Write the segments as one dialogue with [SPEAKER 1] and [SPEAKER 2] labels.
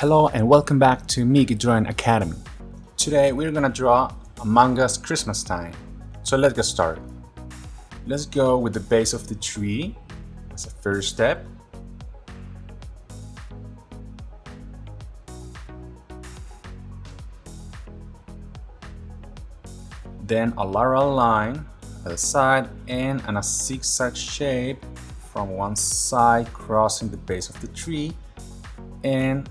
[SPEAKER 1] Hello and welcome back to Miki Drawing Academy. Today we're gonna draw Among Us Christmas time. So let's get started. Let's go with the base of the tree as a first step. Then a lateral line at the side and a zigzag shape from one side crossing the base of the tree, and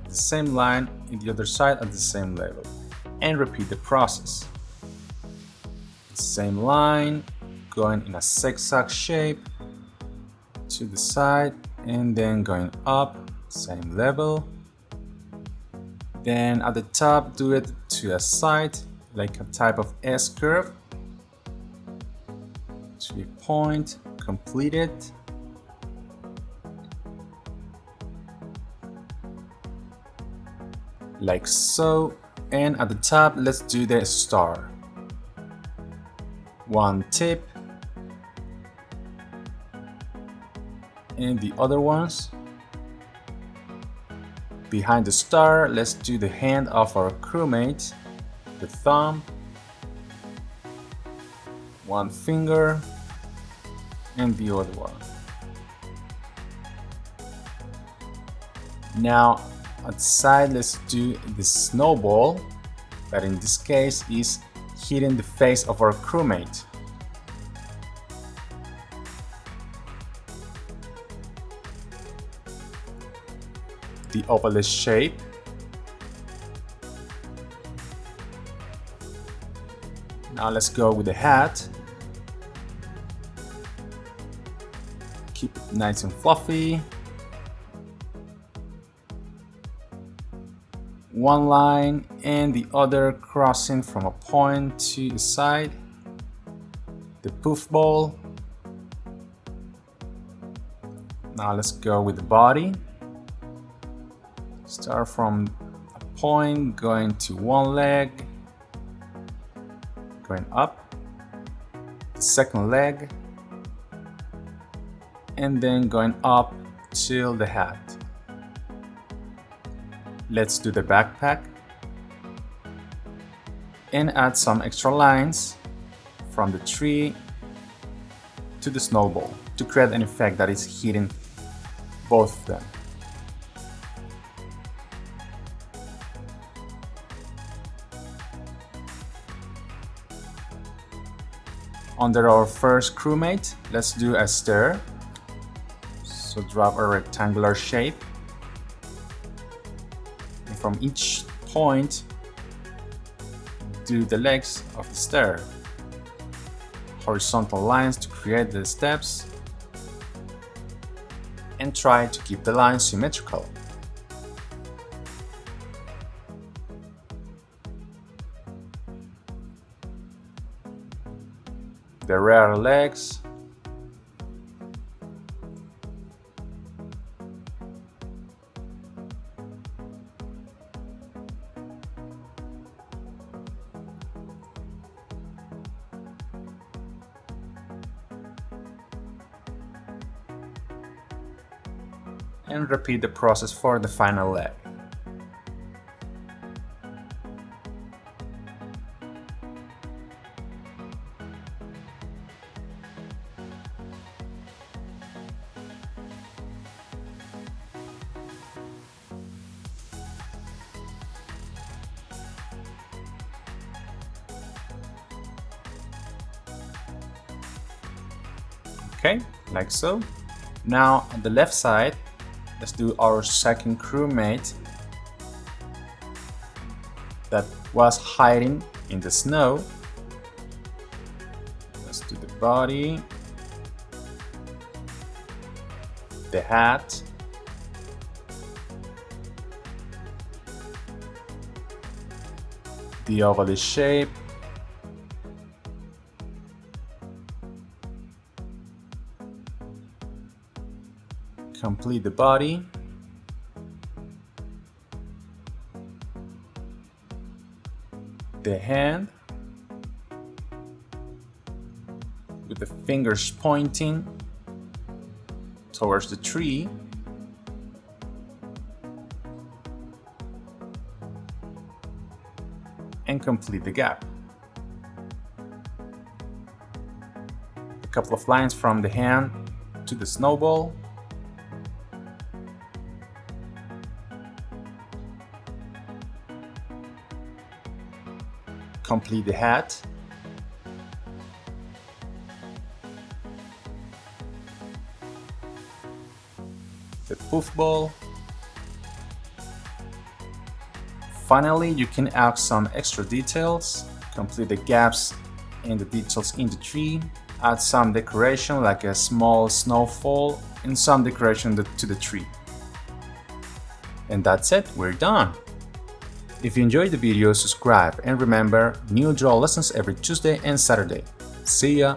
[SPEAKER 1] the same line in the other side at the same level, and repeat the process. The same line going in a zigzag shape to the side and then going up, same level. Then at the top do it to a side like a type of S curve to a point, complete it. Like so, and at the top let's do the star. One tip and the other ones. Behind the star, let's do the hand of our crewmate, the thumb, one finger and the other one. Now at the side, let's do the snowball, that in this case is hitting the face of our crewmate. The oval shape. Now let's go with the hat. Keep it nice and fluffy. One line and the other crossing from a point to the side. The poof ball. Now let's go with the body. Start from a point going to one leg, going up, the second leg, and then going up till the hat. Let's do the backpack and add some extra lines from the tree to the snowball to create an effect that is hitting both of them. Under our first crewmate, let's do a stair. So drop a rectangular shape. And from each point, do the legs of the stair. Horizontal lines to create the steps. And try to keep the lines symmetrical. The rear legs, and repeat the process for the final leg. Okay, like so. Now on the left side, let's do our second crewmate that was hiding in the snow. Let's do the body, the hat, the oval shape, complete the body, the hand with the fingers pointing towards the tree, and complete the gap. A couple of lines from the hand to the snowball. Complete the hat. The poof ball. Finally, you can add some extra details, complete the gaps and the details in the tree, add some decoration like a small snowfall and some decoration to the tree. And that's it, we're done! If you enjoyed the video, subscribe and remember, new draw lessons every Tuesday and Saturday. See ya!